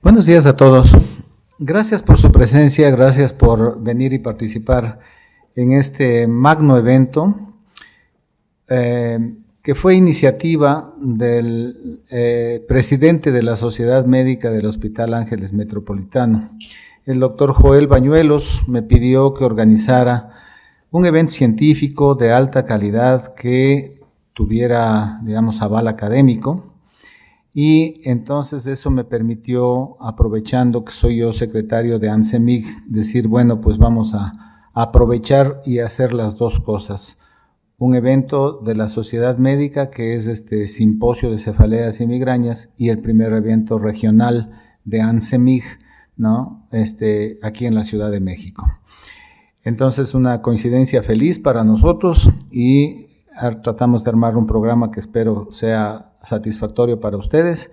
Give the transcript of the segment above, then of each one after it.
Buenos días a todos. Gracias por su presencia, gracias por venir y participar en este magno evento que fue iniciativa del presidente de la Sociedad Médica del Hospital Ángeles Metropolitano. El doctor Joel Bañuelos me pidió que organizara un evento científico de alta calidad que tuviera, digamos, aval académico. Y entonces eso me permitió, aprovechando que soy yo secretario de AMCEMIG, decir, bueno, pues vamos a aprovechar y hacer las dos cosas. Un evento de la Sociedad Médica, que es este simposio de cefaleas y migrañas, y el primer evento regional de AMCEMIG, ¿no? Aquí en la Ciudad de México. Entonces, una coincidencia feliz para nosotros y tratamos de armar un programa que espero sea satisfactorio para ustedes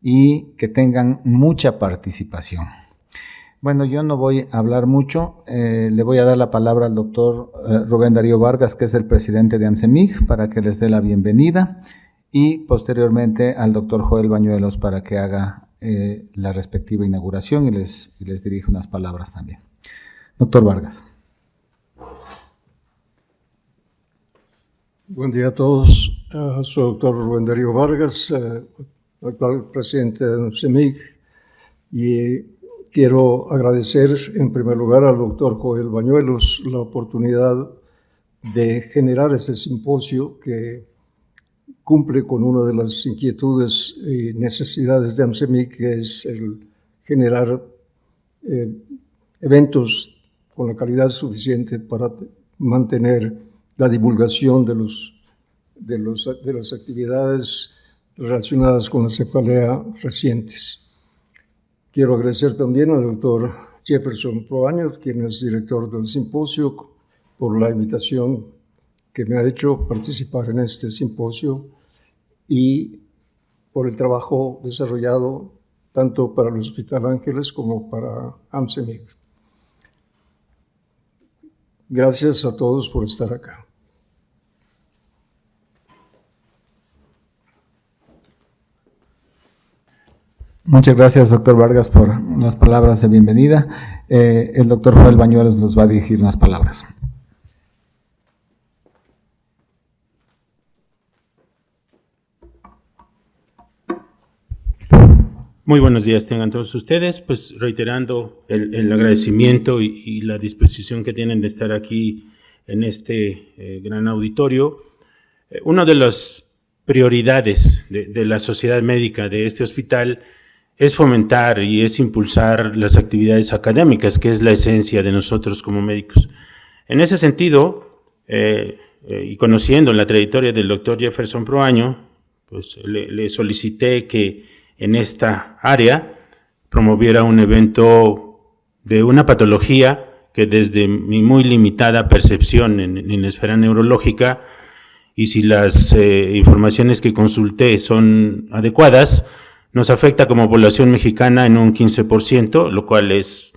y que tengan mucha participación. Bueno, yo no voy a hablar mucho, le voy a dar la palabra al doctor Rubén Darío Vargas, que es el presidente de AMCEMIG, para que les dé la bienvenida, y posteriormente al doctor Joel Bañuelos para que haga la respectiva inauguración y les dirija unas palabras también. Doctor Vargas. Buen día a todos. Soy el doctor Rubén Darío Vargas, actual presidente de AMCEMIG, y quiero agradecer en primer lugar al doctor Joel Bañuelos la oportunidad de generar este simposio que cumple con una de las inquietudes y necesidades de AMCEMIG, que es el generar eventos con la calidad suficiente para mantener la divulgación de las actividades relacionadas con la cefalea recientes. Quiero agradecer también al doctor Jefferson Proaño, quien es director del simposio, por la invitación que me ha hecho participar en este simposio y por el trabajo desarrollado tanto para el Hospital Ángeles como para AMCEMIG. Gracias a todos por estar acá. Muchas gracias, doctor Vargas, por las palabras de bienvenida. El doctor Joel Bañuelos nos va a dirigir unas palabras. Muy buenos días tengan todos ustedes, pues reiterando el agradecimiento y la disposición que tienen de estar aquí en este gran auditorio. Una de las prioridades de la sociedad médica de este hospital es fomentar y es impulsar las actividades académicas, que es la esencia de nosotros como médicos. En ese sentido, y conociendo la trayectoria del doctor Jefferson Proaño, pues le solicité que en esta área promoviera un evento de una patología que desde mi muy limitada percepción en la esfera neurológica, y si las informaciones que consulté son adecuadas, nos afecta como población mexicana en un 15%, lo cual es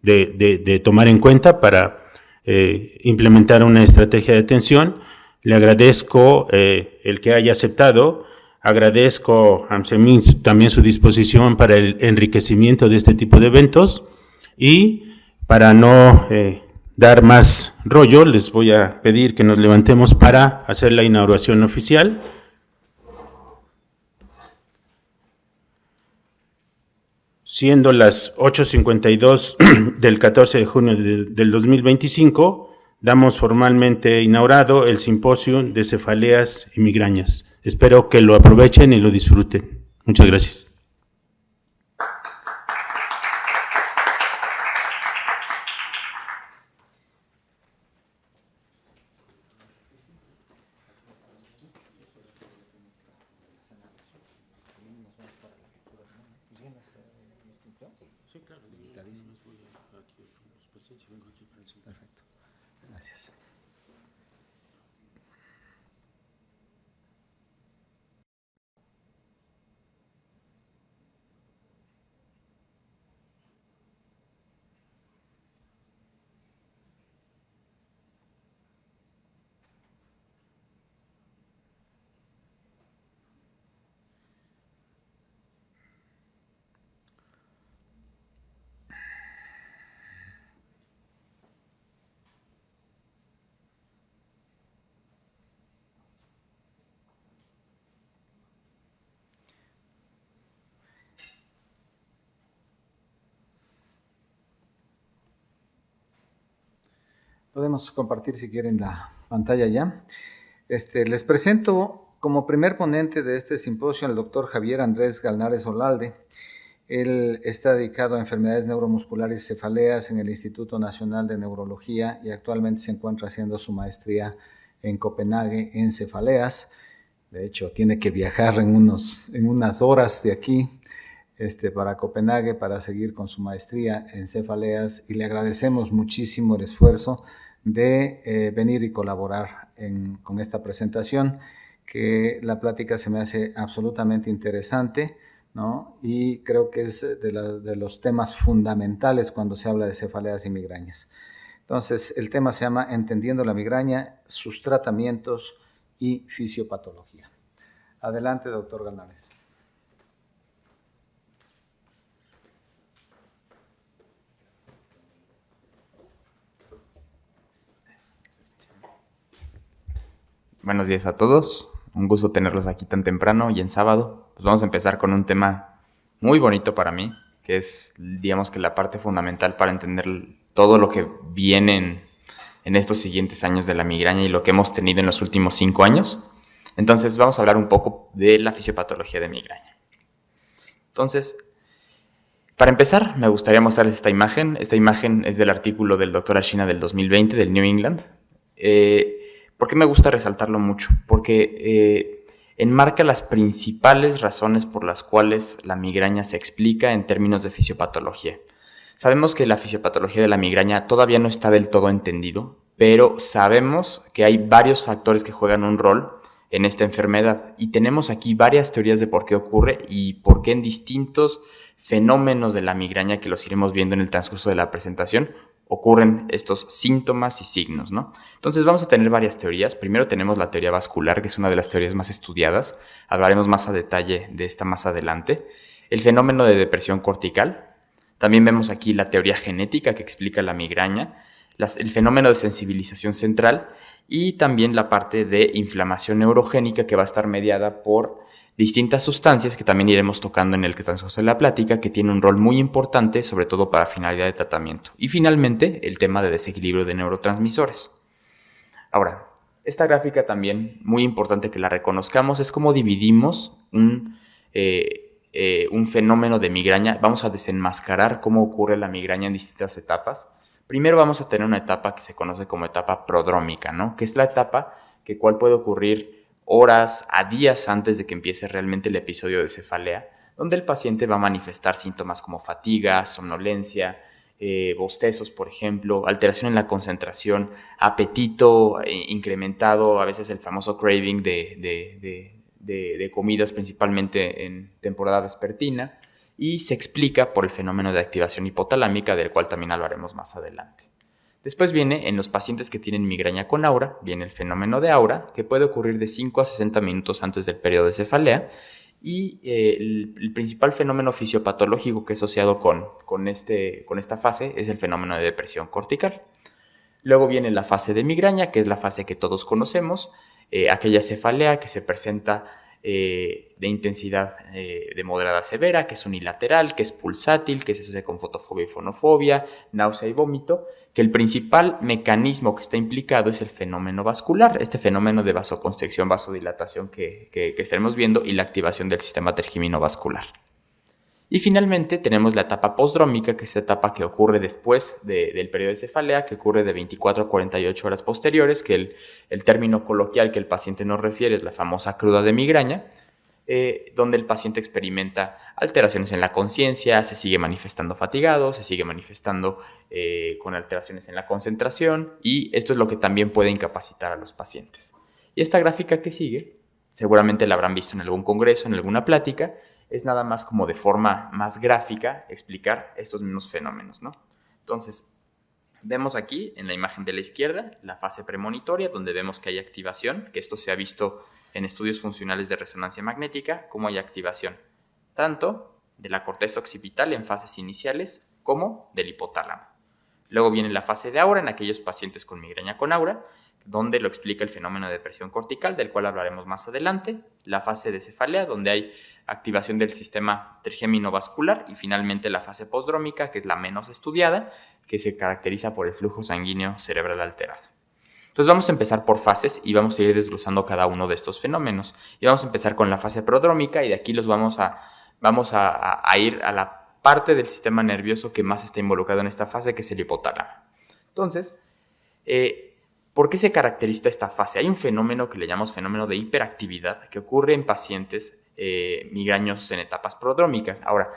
de tomar en cuenta para implementar una estrategia de atención. Le agradezco el que haya aceptado, agradezco a AMCEMIG también su disposición para el enriquecimiento de este tipo de eventos, y para no dar más rollo, les voy a pedir que nos levantemos para hacer la inauguración oficial. Siendo las 8:52 del 14 de junio del 2025, damos formalmente inaugurado el simposio de cefaleas y migrañas. Espero que lo aprovechen y lo disfruten. Muchas gracias. Perfecto. Gracias. Podemos compartir si quieren la pantalla ya. Les presento como primer ponente de este simposio al doctor Javier Andrés Galnares Olalde. Él está dedicado a enfermedades neuromusculares y cefaleas en el Instituto Nacional de Neurología y actualmente se encuentra haciendo su maestría en Copenhague en cefaleas. De hecho, tiene que viajar en unas horas de aquí para Copenhague para seguir con su maestría en cefaleas, y le agradecemos muchísimo el esfuerzo de venir y colaborar con esta presentación, que la plática se me hace absolutamente interesante, ¿no? Y creo que es de los temas fundamentales cuando se habla de cefaleas y migrañas. Entonces, el tema se llama Entendiendo la migraña, sus tratamientos y fisiopatología. Adelante, doctor Galnares. Buenos días a todos, un gusto tenerlos aquí tan temprano y en sábado. Pues vamos a empezar con un tema muy bonito para mí, que es, digamos que la parte fundamental para entender todo lo que viene en estos siguientes años de la migraña y lo que hemos tenido en los últimos 5 años. Entonces vamos a hablar un poco de la fisiopatología de migraña. Entonces, para empezar, me gustaría mostrarles esta imagen. Esta imagen es del artículo del Dr. Ashina del 2020 del New England. ¿Por qué me gusta resaltarlo mucho? Porque enmarca las principales razones por las cuales la migraña se explica en términos de fisiopatología. Sabemos que la fisiopatología de la migraña todavía no está del todo entendido, pero sabemos que hay varios factores que juegan un rol en esta enfermedad y tenemos aquí varias teorías de por qué ocurre y por qué en distintos fenómenos de la migraña, que los iremos viendo en el transcurso de la presentación, ocurren estos síntomas y signos, ¿no? Entonces vamos a tener varias teorías. Primero tenemos la teoría vascular, que es una de las teorías más estudiadas. Hablaremos más a detalle de esta más adelante. El fenómeno de depresión cortical. También vemos aquí la teoría genética que explica la migraña, el fenómeno de sensibilización central y también la parte de inflamación neurogénica, que va a estar mediada por distintas sustancias que también iremos tocando en el transcurso de la plática, que tiene un rol muy importante, sobre todo para finalidad de tratamiento. Y finalmente, el tema de desequilibrio de neurotransmisores. Ahora, esta gráfica también, muy importante que la reconozcamos, es cómo dividimos un fenómeno de migraña. Vamos a desenmascarar cómo ocurre la migraña en distintas etapas. Primero vamos a tener una etapa que se conoce como etapa prodrómica, ¿no? Que es la etapa cual puede ocurrir horas a días antes de que empiece realmente el episodio de cefalea, donde el paciente va a manifestar síntomas como fatiga, somnolencia, bostezos, por ejemplo, alteración en la concentración, apetito incrementado, a veces el famoso craving de comidas, principalmente en temporada vespertina, y se explica por el fenómeno de activación hipotalámica, del cual también hablaremos más adelante. Después viene, en los pacientes que tienen migraña con aura, viene el fenómeno de aura, que puede ocurrir de 5 a 60 minutos antes del periodo de cefalea, y el principal fenómeno fisiopatológico que es asociado con esta fase es el fenómeno de depresión cortical. Luego viene la fase de migraña, que es la fase que todos conocemos, aquella cefalea que se presenta de intensidad de moderada a severa, que es unilateral, que es pulsátil, que se asocia con fotofobia y fonofobia, náusea y vómito, que el principal mecanismo que está implicado es el fenómeno vascular, este fenómeno de vasoconstricción, vasodilatación que estaremos viendo, y la activación del sistema tergiminovascular. Y finalmente tenemos la etapa postdrómica, que es la etapa que ocurre después del periodo de cefalea, que ocurre de 24 a 48 horas posteriores, que el término coloquial que el paciente nos refiere es la famosa cruda de migraña, donde el paciente experimenta alteraciones en la conciencia, se sigue manifestando fatigado, se sigue manifestando con alteraciones en la concentración, y esto es lo que también puede incapacitar a los pacientes. Y esta gráfica que sigue, seguramente la habrán visto en algún congreso, en alguna plática, es nada más como de forma más gráfica explicar estos mismos fenómenos, ¿no? Entonces, vemos aquí en la imagen de la izquierda la fase premonitoria, donde vemos que hay activación, que esto se ha visto en estudios funcionales de resonancia magnética, como hay activación tanto de la corteza occipital en fases iniciales como del hipotálamo. Luego viene la fase de aura en aquellos pacientes con migraña con aura, donde lo explica el fenómeno de depresión cortical, del cual hablaremos más adelante. La fase de cefalea, donde hay activación del sistema trigeminovascular, y finalmente la fase postdrómica, que es la menos estudiada, que se caracteriza por el flujo sanguíneo cerebral alterado. Entonces vamos a empezar por fases y vamos a ir desglosando cada uno de estos fenómenos. Y vamos a empezar con la fase prodrómica y de aquí vamos a ir a la parte del sistema nervioso que más está involucrado en esta fase, que es el hipotálamo. Entonces, ¿por qué se caracteriza esta fase? Hay un fenómeno que le llamamos fenómeno de hiperactividad que ocurre en pacientes migrañosos en etapas prodrómicas. Ahora,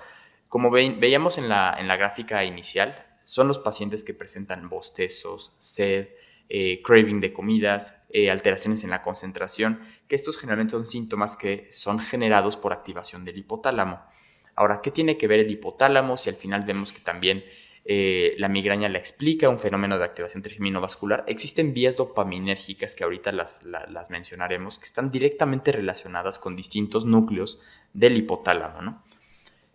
como veíamos en la gráfica inicial, son los pacientes que presentan bostezos, sed, craving de comidas, alteraciones en la concentración, que estos generalmente son síntomas que son generados por activación del hipotálamo. Ahora, ¿qué tiene que ver el hipotálamo? Si al final vemos que también la migraña la explica un fenómeno de activación trigeminobascular, existen vías dopaminérgicas que ahorita las mencionaremos, que están directamente relacionadas con distintos núcleos del hipotálamo, ¿no?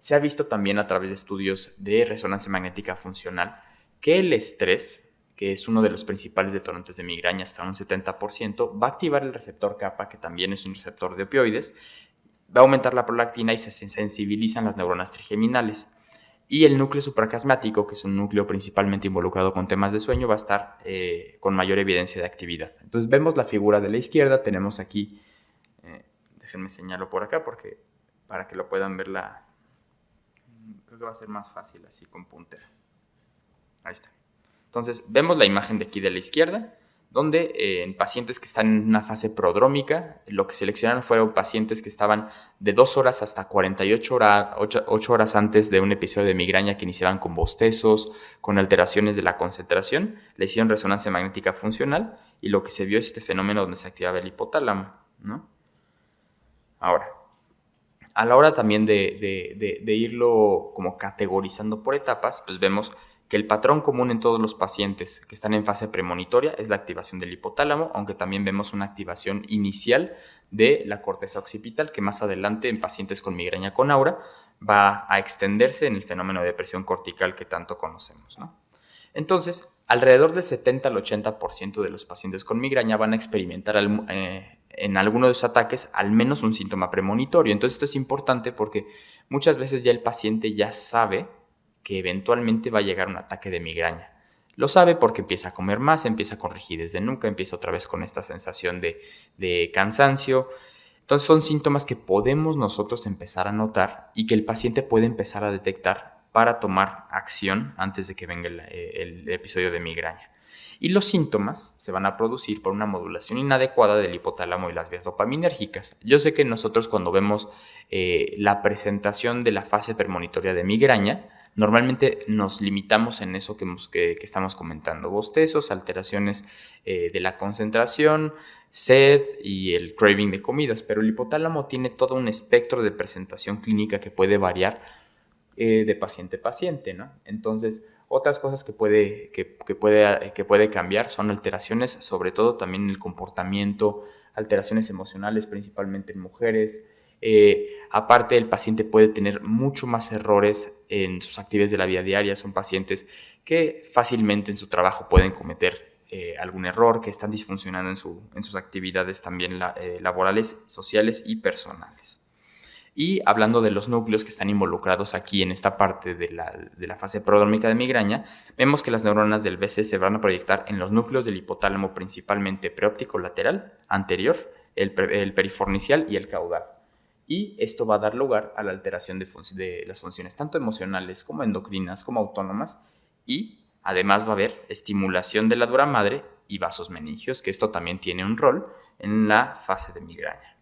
Se ha visto también a través de estudios de resonancia magnética funcional que el estrés, que es uno de los principales detonantes de migraña hasta un 70%, va a activar el receptor kappa, que también es un receptor de opioides, va a aumentar la prolactina y se sensibilizan las neuronas trigeminales. Y el núcleo supracasmático, que es un núcleo principalmente involucrado con temas de sueño, va a estar con mayor evidencia de actividad. Entonces vemos la figura de la izquierda, tenemos aquí, déjenme señalarlo por acá para que lo puedan ver creo que va a ser más fácil así con puntero. Ahí está. Entonces, vemos la imagen de aquí de la izquierda, donde en pacientes que están en una fase prodrómica, lo que seleccionaron fueron pacientes que estaban de 2 horas hasta 48 horas antes de un episodio de migraña, que iniciaban con bostezos, con alteraciones de la concentración. Le hicieron resonancia magnética funcional y lo que se vio es este fenómeno donde se activaba el hipotálamo, ¿no? Ahora, a la hora también de irlo como categorizando por etapas, pues vemos que el patrón común en todos los pacientes que están en fase premonitoria es la activación del hipotálamo, aunque también vemos una activación inicial de la corteza occipital, que más adelante en pacientes con migraña con aura va a extenderse en el fenómeno de depresión cortical que tanto conocemos, ¿no? Entonces, alrededor del 70 al 80% de los pacientes con migraña van a experimentar en alguno de sus ataques al menos un síntoma premonitorio. Entonces, esto es importante porque muchas veces ya el paciente ya sabe que eventualmente va a llegar un ataque de migraña. Lo sabe porque empieza a comer más, empieza con rigidez de nuca, empieza otra vez con esta sensación de cansancio. Entonces son síntomas que podemos nosotros empezar a notar y que el paciente puede empezar a detectar para tomar acción antes de que venga el episodio de migraña. Y los síntomas se van a producir por una modulación inadecuada del hipotálamo y las vías dopaminérgicas. Yo sé que nosotros cuando vemos la presentación de la fase premonitoria de migraña, normalmente nos limitamos en eso que estamos comentando: bostezos, alteraciones de la concentración, sed y el craving de comidas, pero el hipotálamo tiene todo un espectro de presentación clínica que puede variar de paciente a paciente, ¿no? Entonces, otras cosas que puede cambiar son alteraciones, sobre todo también en el comportamiento, alteraciones emocionales, principalmente en mujeres. Aparte, el paciente puede tener mucho más errores en sus actividades de la vida diaria. Son pacientes que fácilmente en su trabajo pueden cometer algún error, que están disfuncionando en sus actividades también laborales, sociales y personales. Y hablando de los núcleos que están involucrados aquí en esta parte de la fase prodrómica de migraña, vemos que las neuronas del BC se van a proyectar en los núcleos del hipotálamo, principalmente preóptico lateral, anterior, el perifornicial y el caudal. Y esto va a dar lugar a la alteración de las funciones tanto emocionales como endocrinas como autónomas, y además va a haber estimulación de la dura madre y vasos meningios, que esto también tiene un rol en la fase de migraña.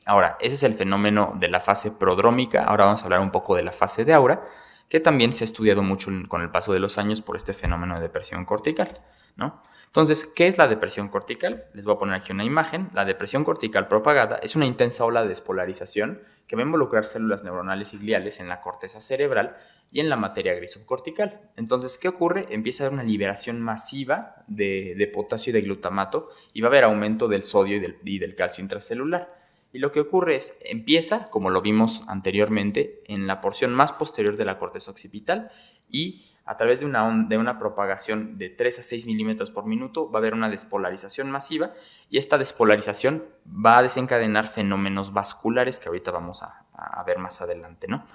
Ahora, ese es el fenómeno de la fase prodrómica. Ahora vamos a hablar un poco de la fase de aura, que también se ha estudiado mucho con el paso de los años por este fenómeno de depresión cortical, ¿no? Entonces, ¿qué es la depresión cortical? Les voy a poner aquí una imagen. La depresión cortical propagada es una intensa ola de despolarización que va a involucrar células neuronales y gliales en la corteza cerebral y en la materia gris subcortical. Entonces, ¿qué ocurre? Empieza a haber una liberación masiva de potasio y de glutamato, y va a haber aumento del sodio y del calcio intracelular. Y lo que ocurre es, empieza, como lo vimos anteriormente, en la porción más posterior de la corteza occipital, y a través de una propagación de 3 a 6 milímetros por minuto va a haber una despolarización masiva, y esta despolarización va a desencadenar fenómenos vasculares que ahorita vamos a ver más adelante, ¿no?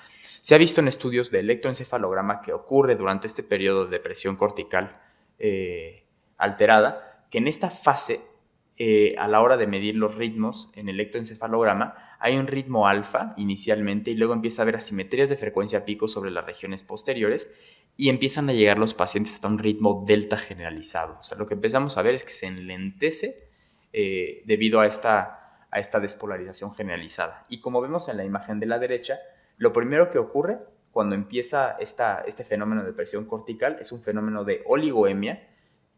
Se ha visto en estudios de electroencefalograma que ocurre durante este periodo de presión cortical alterada, que en esta fase, a la hora de medir los ritmos en electroencefalograma, hay un ritmo alfa inicialmente y luego empieza a haber asimetrías de frecuencia pico sobre las regiones posteriores y empiezan a llegar los pacientes hasta un ritmo delta generalizado. O sea, lo que empezamos a ver es que se enlentece debido a esta despolarización generalizada. Y como vemos en la imagen de la derecha, lo primero que ocurre cuando empieza este fenómeno de presión cortical es un fenómeno de oligoemia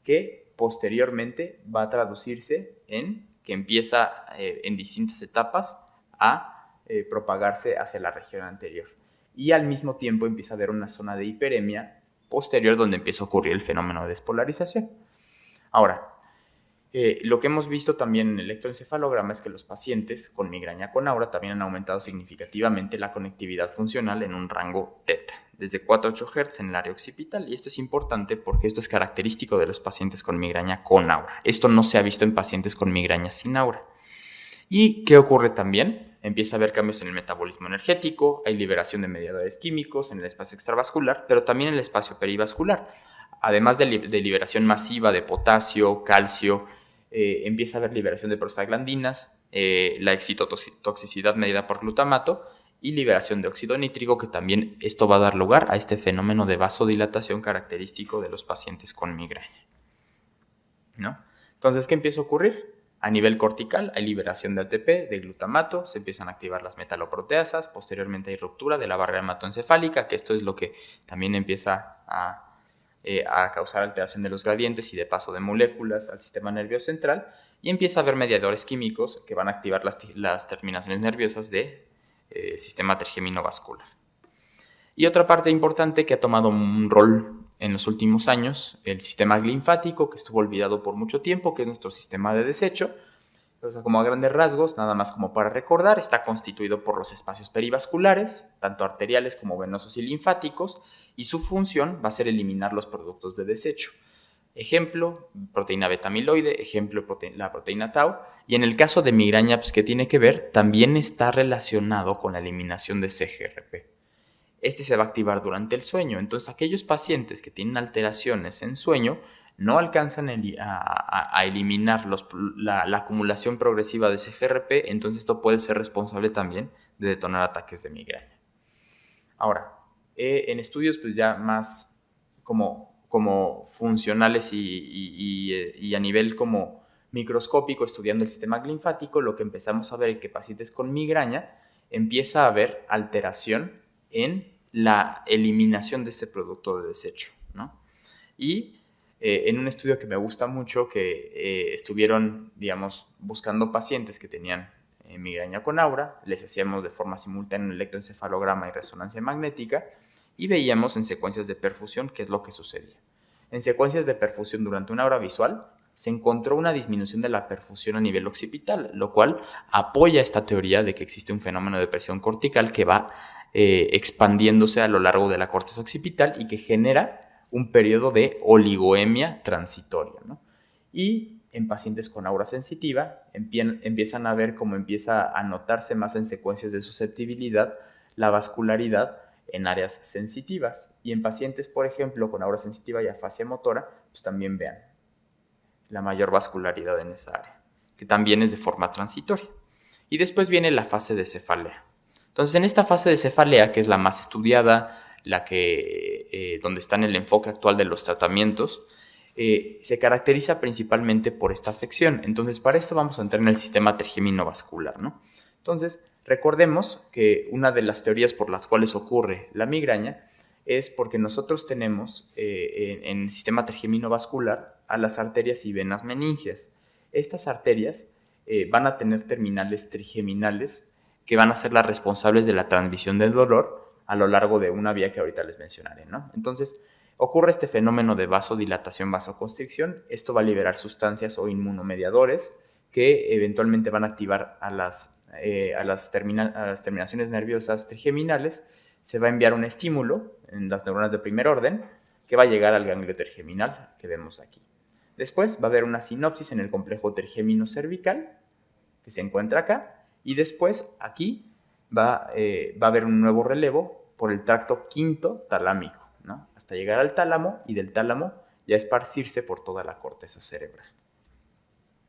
que posteriormente va a traducirse en que empieza en distintas etapas a propagarse hacia la región anterior. Y al mismo tiempo empieza a haber una zona de hiperemia posterior donde empieza a ocurrir el fenómeno de despolarización. Ahora, lo que hemos visto también en el electroencefalograma es que los pacientes con migraña con aura también han aumentado significativamente la conectividad funcional en un rango teta, desde 4 a 8 Hz en el área occipital, y esto es importante porque esto es característico de los pacientes con migraña con aura. Esto no se ha visto en pacientes con migraña sin aura. ¿Y qué ocurre también? Empieza a haber cambios en el metabolismo energético, hay liberación de mediadores químicos en el espacio extravascular, pero también en el espacio perivascular. Además de liberación masiva de potasio, calcio, empieza a haber liberación de prostaglandinas, la excitotoxicidad medida por glutamato y liberación de óxido nítrico, que también esto va a dar lugar a este fenómeno de vasodilatación característico de los pacientes con migraña, ¿no? Entonces, ¿qué empieza a ocurrir? A nivel cortical hay liberación de ATP, de glutamato, se empiezan a activar las metaloproteasas, posteriormente hay ruptura de la barrera hematoencefálica, que esto es lo que también empieza a causar alteración de los gradientes y de paso de moléculas al sistema nervioso central, y empieza a haber mediadores químicos que van a activar las terminaciones nerviosas del sistema trigeminovascular. Y otra parte importante que ha tomado un rol en los últimos años, el sistema linfático, que estuvo olvidado por mucho tiempo, que es nuestro sistema de desecho. O sea, como a grandes rasgos, nada más como para recordar, está constituido por los espacios perivasculares, tanto arteriales como venosos y linfáticos, y su función va a ser eliminar los productos de desecho. Ejemplo, proteína beta amiloide, ejemplo, la proteína tau, y en el caso de migraña, pues, ¿qué tiene que ver? También está relacionado con la eliminación de CGRP. Este se va a activar durante el sueño, entonces aquellos pacientes que tienen alteraciones en sueño no alcanzan a eliminar la acumulación progresiva de CGRP, entonces esto puede ser responsable también de detonar ataques de migraña. Ahora, en estudios pues ya más como funcionales y a nivel como microscópico, estudiando el sistema linfático, lo que empezamos a ver es que pacientes con migraña empieza a haber alteración en la eliminación de este producto de desecho, ¿no? Y en un estudio que me gusta mucho, que estuvieron, digamos, buscando pacientes que tenían migraña con aura, les hacíamos de forma simultánea un electroencefalograma y resonancia magnética y veíamos en secuencias de perfusión qué es lo que sucedía. En secuencias de perfusión durante una hora visual se encontró una disminución de la perfusión a nivel occipital, lo cual apoya esta teoría de que existe un fenómeno de presión cortical que va expandiéndose a lo largo de la corteza occipital y que genera un periodo de oligoemia transitoria, ¿no? Y en pacientes con aura sensitiva empiezan a ver cómo empieza a notarse más en secuencias de susceptibilidad la vascularidad en áreas sensitivas. Y en pacientes, por ejemplo, con aura sensitiva y afasia motora, pues también vean la mayor vascularidad en esa área, que también es de forma transitoria. Y después viene la fase de cefalea. Entonces, en esta fase de cefalea, que es la más estudiada, la que donde está en el enfoque actual de los tratamientos, se caracteriza principalmente por esta afección. Entonces, para esto vamos a entrar en el sistema trigeminovascular, ¿no? Entonces, recordemos que una de las teorías por las cuales ocurre la migraña es porque nosotros tenemos en el sistema trigeminovascular a las arterias y venas meningias. Estas arterias van a tener terminales trigeminales que van a ser las responsables de la transmisión del dolor a lo largo de una vía que ahorita les mencionaré, ¿no? Entonces, ocurre este fenómeno de vasodilatación, vasoconstricción. Esto va a liberar sustancias o inmunomediadores que eventualmente van a activar a las terminaciones nerviosas trigeminales. Se va a enviar un estímulo en las neuronas de primer orden que va a llegar al ganglio trigeminal que vemos aquí. Después va a haber una sinopsis en el complejo trigémino cervical que se encuentra acá, y después aquí va a haber un nuevo relevo por el tracto quinto talámico, ¿no? Hasta llegar al tálamo y del tálamo ya esparcirse por toda la corteza cerebral.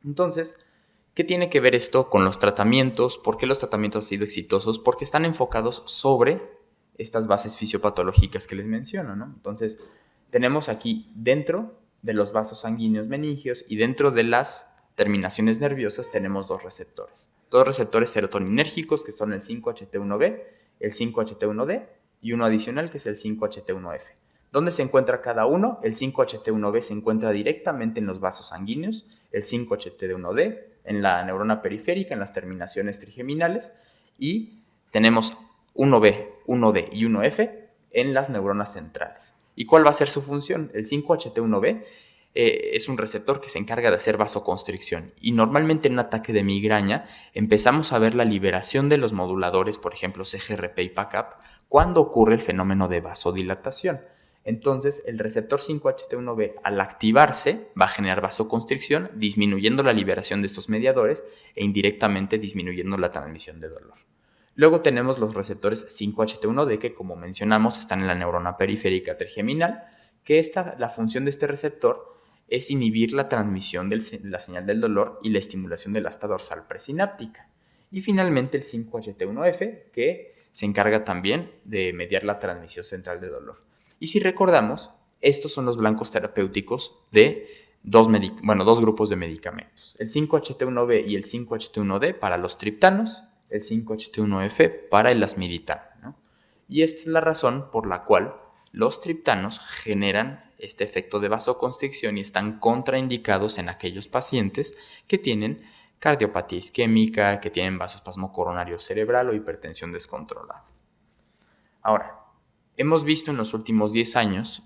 Entonces, ¿qué tiene que ver esto con los tratamientos? ¿Por qué los tratamientos han sido exitosos? Porque están enfocados sobre estas bases fisiopatológicas que les menciono, ¿no? Entonces, tenemos aquí dentro de los vasos sanguíneos meningios y dentro de las terminaciones nerviosas tenemos dos receptores serotoninérgicos que son el 5-HT1B, el 5-HT1D y uno adicional que es el 5-HT1F. ¿Dónde se encuentra cada uno? El 5-HT1B se encuentra directamente en los vasos sanguíneos, el 5-HT1D en la neurona periférica, en las terminaciones trigeminales, y tenemos 1B, 1D y 1F en las neuronas centrales. ¿Y cuál va a ser su función? El 5-HT1B es un receptor que se encarga de hacer vasoconstricción, y normalmente en un ataque de migraña empezamos a ver la liberación de los moduladores, por ejemplo CGRP y PACAP, cuando ocurre el fenómeno de vasodilatación. Entonces, el receptor 5-HT1B, al activarse, va a generar vasoconstricción, disminuyendo la liberación de estos mediadores e indirectamente disminuyendo la transmisión de dolor. Luego tenemos los receptores 5-HT1D, que como mencionamos están en la neurona periférica trigeminal, que la función de este receptor es inhibir la transmisión de la señal del dolor y la estimulación de la asta dorsal presináptica. Y finalmente el 5-HT1F, que se encarga también de mediar la transmisión central de dolor. Y si recordamos, estos son los blancos terapéuticos de dos grupos de medicamentos. El 5-HT1B y el 5-HT1D para los triptanos, el 5-HT1F para el lasmiritano, ¿no? Y esta es la razón por la cual los triptanos generan este efecto de vasoconstricción y están contraindicados en aquellos pacientes que tienen cardiopatía isquémica, que tienen vasoespasmo coronario cerebral o hipertensión descontrolada. Ahora, hemos visto en los últimos 10 años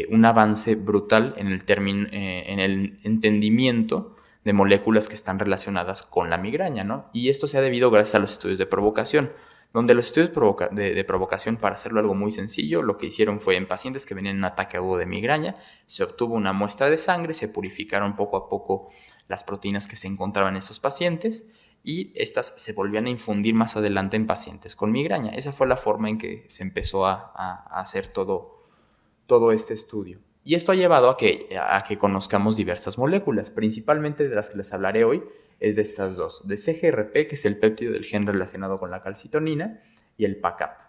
un avance brutal en el entendimiento de moléculas que están relacionadas con la migraña, ¿no? Y esto se ha debido gracias a los estudios de provocación, donde los estudios de provocación, para hacerlo algo muy sencillo, lo que hicieron fue en pacientes que venían en un ataque agudo de migraña, se obtuvo una muestra de sangre, se purificaron poco a poco las proteínas que se encontraban en esos pacientes y estas se volvían a infundir más adelante en pacientes con migraña. Esa fue la forma en que se empezó a hacer todo este estudio. Y esto ha llevado a que conozcamos diversas moléculas, principalmente de las que les hablaré hoy, es de estas dos, de CGRP, que es el péptido del gen relacionado con la calcitonina, y el PACAP.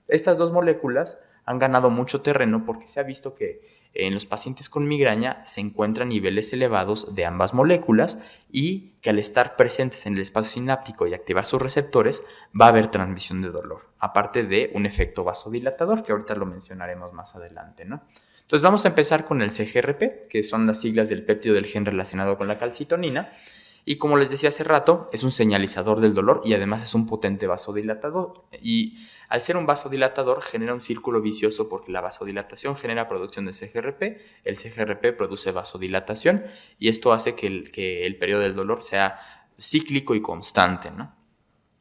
Estas dos moléculas han ganado mucho terreno porque se ha visto que en los pacientes con migraña se encuentran niveles elevados de ambas moléculas y que al estar presentes en el espacio sináptico y activar sus receptores va a haber transmisión de dolor, aparte de un efecto vasodilatador que ahorita lo mencionaremos más adelante, ¿no? Entonces vamos a empezar con el CGRP, que son las siglas del péptido del gen relacionado con la calcitonina, y como les decía hace rato, es un señalizador del dolor y además es un potente vasodilatador. Y al ser un vasodilatador genera un círculo vicioso porque la vasodilatación genera producción de CGRP, el CGRP produce vasodilatación y esto hace que el periodo del dolor sea cíclico y constante, ¿no?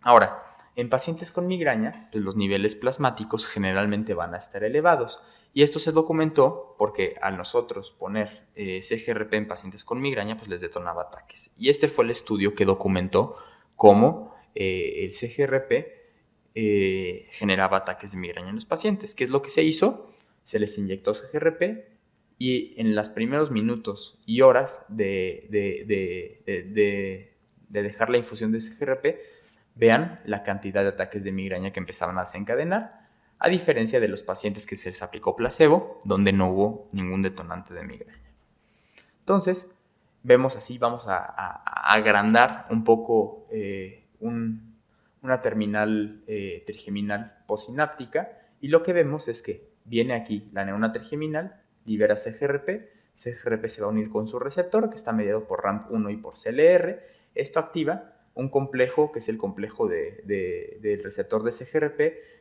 Ahora, en pacientes con migraña, pues los niveles plasmáticos generalmente van a estar elevados. Y esto se documentó porque al nosotros poner CGRP en pacientes con migraña, pues les detonaba ataques. Y este fue el estudio que documentó cómo el CGRP generaba ataques de migraña en los pacientes. ¿Qué es lo que se hizo? Se les inyectó CGRP y en los primeros minutos y horas de dejar la infusión de CGRP, vean la cantidad de ataques de migraña que empezaban a desencadenar, a diferencia de los pacientes que se les aplicó placebo, donde no hubo ningún detonante de migraña. Entonces, vemos así, vamos a agrandar un poco una terminal trigeminal posináptica, y lo que vemos es que viene aquí la neurona trigeminal, libera CGRP, CGRP se va a unir con su receptor, que está mediado por RAMP1 y por CLR, esto activa un complejo que es el complejo del receptor de CGRP,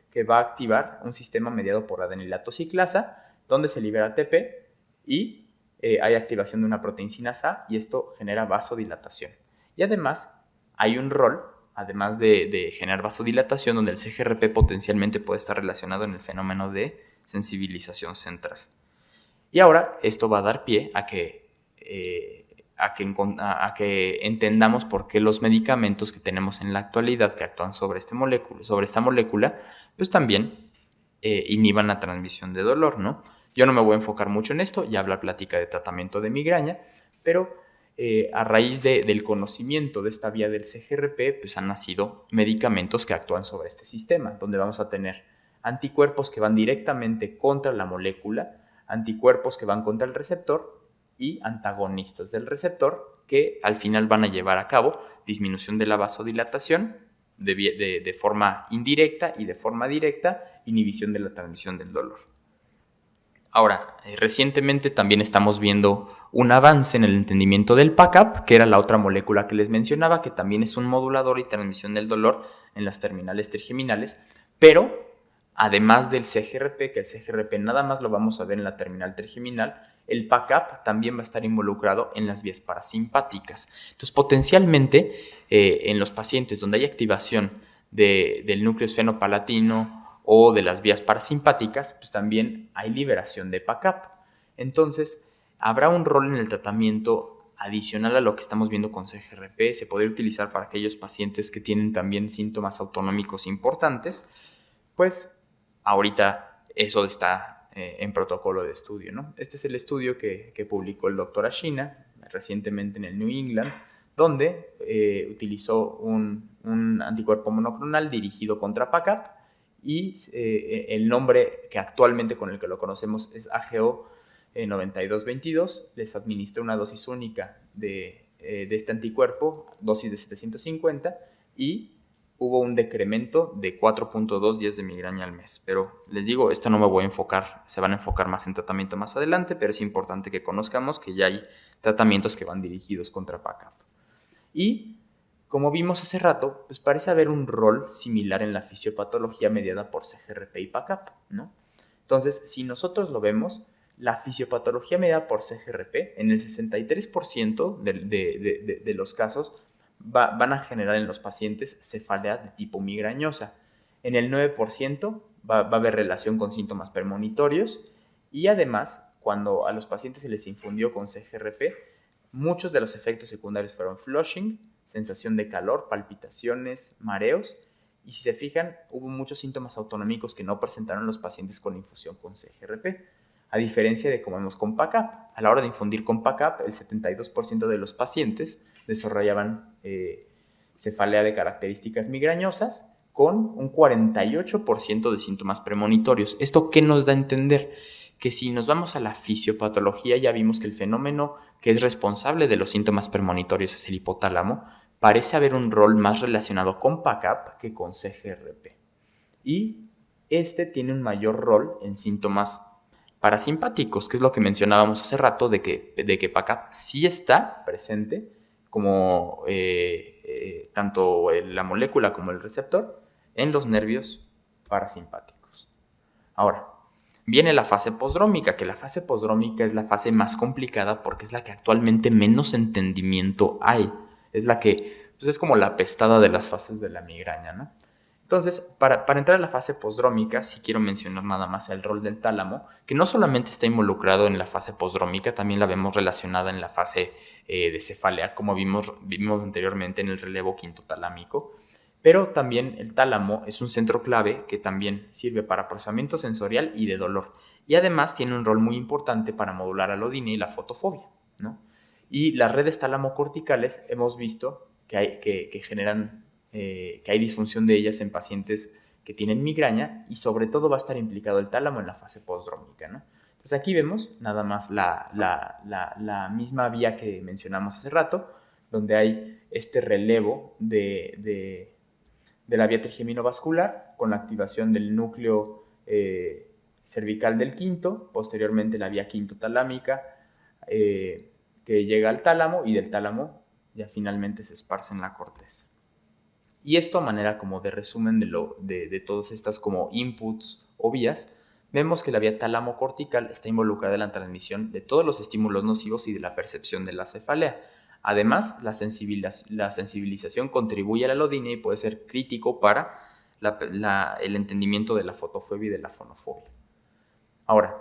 que va a activar un sistema mediado por adenilato ciclasa, donde se libera ATP y hay activación de una proteína sinasa A y esto genera vasodilatación. Y además hay un rol, además de generar vasodilatación, donde el CGRP potencialmente puede estar relacionado en el fenómeno de sensibilización central. Y ahora esto va a dar pie a que entendamos por qué los medicamentos que tenemos en la actualidad que actúan sobre esta molécula, pues también inhiban la transmisión de dolor, ¿no? Yo no me voy a enfocar mucho en esto, ya habla plática de tratamiento de migraña, pero a raíz del conocimiento de esta vía del CGRP, pues han nacido medicamentos que actúan sobre este sistema, donde vamos a tener anticuerpos que van directamente contra la molécula, anticuerpos que van contra el receptor y antagonistas del receptor que al final van a llevar a cabo disminución de la vasodilatación de forma indirecta y de forma directa, inhibición de la transmisión del dolor. Ahora, recientemente también estamos viendo un avance en el entendimiento del PACAP, que era la otra molécula que les mencionaba, que también es un modulador y transmisión del dolor en las terminales trigeminales, pero además del CGRP, que el CGRP nada más lo vamos a ver en la terminal trigeminal, el PACAP también va a estar involucrado en las vías parasimpáticas. Entonces, potencialmente, en los pacientes donde hay activación del núcleo esfenopalatino o de las vías parasimpáticas, pues también hay liberación de PACAP. Entonces, habrá un rol en el tratamiento adicional a lo que estamos viendo con CGRP. Se podría utilizar para aquellos pacientes que tienen también síntomas autonómicos importantes. Pues ahorita eso está en protocolo de estudio, ¿no? Este es el estudio que publicó el doctor Ashina recientemente en el New England, donde utilizó un anticuerpo monoclonal dirigido contra PACAP y el nombre que actualmente con el que lo conocemos es AGO 9222. Les administró una dosis única de este anticuerpo, dosis de 750, y hubo un decremento de 4.2 días de migraña al mes. Pero les digo, esto no me voy a enfocar, se van a enfocar más en tratamiento más adelante, pero es importante que conozcamos que ya hay tratamientos que van dirigidos contra PACAP. Y como vimos hace rato, pues parece haber un rol similar en la fisiopatología mediada por CGRP y PACAP, ¿no? Entonces, si nosotros lo vemos, la fisiopatología mediada por CGRP, en el 63% de los casos, van a generar en los pacientes cefalea de tipo migrañosa. En el 9% va a haber relación con síntomas premonitorios y además, cuando a los pacientes se les infundió con CGRP, muchos de los efectos secundarios fueron flushing, sensación de calor, palpitaciones, mareos, y si se fijan, hubo muchos síntomas autonómicos que no presentaron los pacientes con infusión con CGRP, a diferencia de como vemos con PACAP. A la hora de infundir con PACAP, el 72% de los pacientes desarrollaban cefalea de características migrañosas con un 48% de síntomas premonitorios. ¿Esto qué nos da a entender? Que si nos vamos a la fisiopatología, ya vimos que el fenómeno que es responsable de los síntomas premonitorios es el hipotálamo. Parece haber un rol más relacionado con PACAP que con CGRP. Y este tiene un mayor rol en síntomas parasimpáticos, que es lo que mencionábamos hace rato, de que PACAP sí está presente, como tanto la molécula como el receptor, en los nervios parasimpáticos. Ahora, viene la fase posdrómica, que la fase posdrómica es la fase más complicada porque es la que actualmente menos entendimiento hay. Es la que, pues es como la apestada de las fases de la migraña, ¿no? Entonces, para entrar a la fase posdrómica, sí quiero mencionar nada más el rol del tálamo, que no solamente está involucrado en la fase posdrómica, también la vemos relacionada en la fase de cefalea, como vimos anteriormente en el relevo quinto talámico. Pero también el tálamo es un centro clave que también sirve para procesamiento sensorial y de dolor. Y además tiene un rol muy importante para modular alodina y la fotofobia, ¿no? Y las redes talamocorticales hemos visto que hay disfunción de ellas en pacientes que tienen migraña y sobre todo va a estar implicado el tálamo en la fase posdrómica, ¿no? Entonces aquí vemos nada más la misma vía que mencionamos hace rato, donde hay este relevo de la vía trigeminovascular con la activación del núcleo cervical del quinto, posteriormente la vía quinto talámica que llega al tálamo y del tálamo ya finalmente se esparce en la corteza. Y esto a manera como de resumen de todas estas como inputs o vías, vemos que la vía tálamo-cortical está involucrada en la transmisión de todos los estímulos nocivos y de la percepción de la cefalea. Además, la sensibilización contribuye a la alodina y puede ser crítico para el entendimiento de la fotofobia y de la fonofobia. Ahora,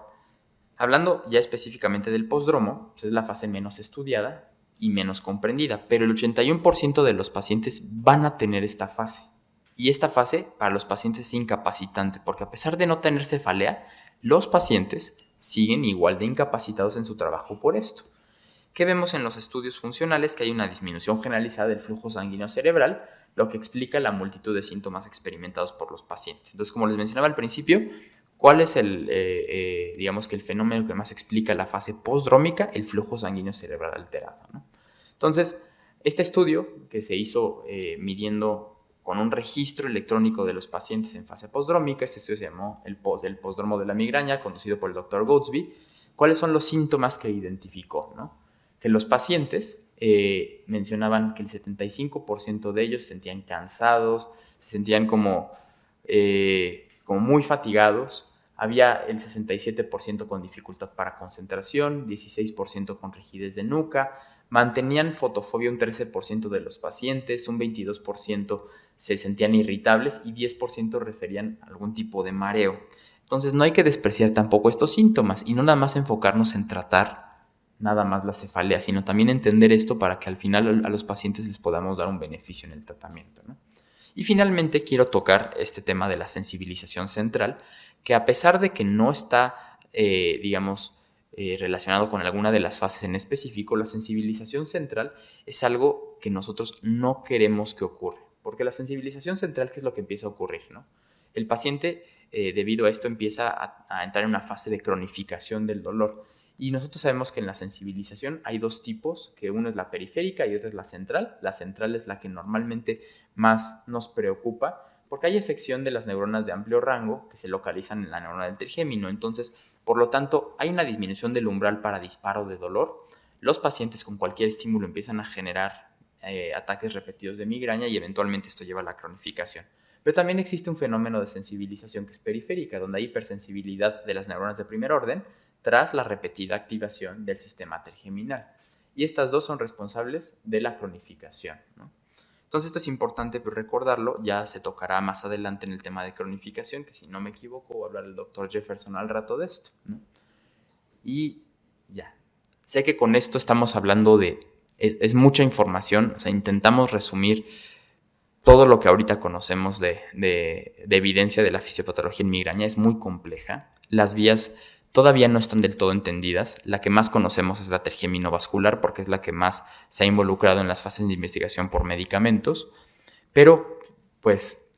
hablando ya específicamente del posdromo, pues es la fase menos estudiada y menos comprendida, pero el 81% de los pacientes van a tener esta fase Y esta fase para los pacientes es incapacitante, porque a pesar de no tener cefalea, los pacientes siguen igual de incapacitados en su trabajo por esto. ¿Qué vemos en los estudios funcionales? Que hay una disminución generalizada del flujo sanguíneo cerebral, lo que explica la multitud de síntomas experimentados por los pacientes. Entonces, como les mencionaba al principio, ¿cuál es digamos que el fenómeno que más explica la fase postdrómica? El flujo sanguíneo cerebral alterado, ¿no? Entonces, este estudio que se hizo midiendo con un registro electrónico de los pacientes en fase postdrómica, este estudio se llamó el postdromo de la migraña, conducido por el Dr. Goldsby. ¿Cuáles son los síntomas que identificó, ¿no? Que los pacientes mencionaban que el 75% de ellos se sentían cansados, se sentían como muy fatigados. Había el 67% con dificultad para concentración, 16% con rigidez de nuca, mantenían fotofobia un 13% de los pacientes, un 22% se sentían irritables y 10% referían a algún tipo de mareo. Entonces no hay que despreciar tampoco estos síntomas y no nada más enfocarnos en tratar nada más la cefalea, sino también entender esto para que al final a los pacientes les podamos dar un beneficio en el tratamiento, ¿no? Y finalmente quiero tocar este tema de la sensibilización central, que a pesar de que no está, relacionado con alguna de las fases en específico, la sensibilización central es algo que nosotros no queremos que ocurra. Porque la sensibilización central, ¿qué es lo que empieza a ocurrir, ¿no? El paciente, debido a esto, empieza a entrar en una fase de cronificación del dolor. Y nosotros sabemos que en la sensibilización hay dos tipos, que uno es la periférica y otra es la central. La central es la que normalmente más nos preocupa, porque hay afección de las neuronas de amplio rango que se localizan en la neurona del trigémino. Entonces, por lo tanto, hay una disminución del umbral para disparo de dolor. Los pacientes con cualquier estímulo empiezan a generar ataques repetidos de migraña y eventualmente esto lleva a la cronificación. Pero también existe un fenómeno de sensibilización que es periférica, donde hay hipersensibilidad de las neuronas de primer orden tras la repetida activación del sistema trigeminal. Y estas dos son responsables de la cronificación, ¿no? Entonces esto es importante recordarlo, ya se tocará más adelante en el tema de cronificación, que si no me equivoco va a hablar el Dr. Jefferson al rato de esto, ¿no? Y ya, sé que con esto estamos hablando es mucha información, o sea, intentamos resumir todo lo que ahorita conocemos de evidencia de la fisiopatología en migraña. Es muy compleja, las vías todavía no están del todo entendidas. La que más conocemos es la trigeminovascular porque es la que más se ha involucrado en las fases de investigación por medicamentos, pero pues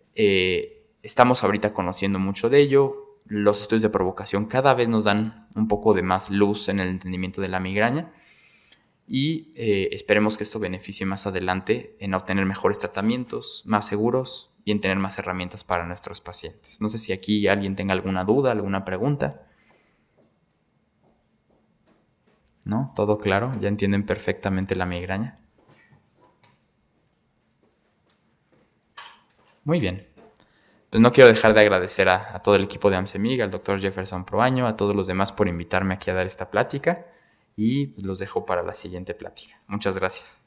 estamos ahorita conociendo mucho de ello. Los estudios de provocación cada vez nos dan un poco de más luz en el entendimiento de la migraña y esperemos que esto beneficie más adelante en obtener mejores tratamientos, más seguros y en tener más herramientas para nuestros pacientes. No sé si aquí alguien tenga alguna duda, alguna pregunta. ¿No? ¿Todo claro? ¿Ya entienden perfectamente la migraña? Muy bien. Pues no quiero dejar de agradecer a todo el equipo de AMSEMIG, al Dr. Jefferson Proaño, a todos los demás por invitarme aquí a dar esta plática y los dejo para la siguiente plática. Muchas gracias.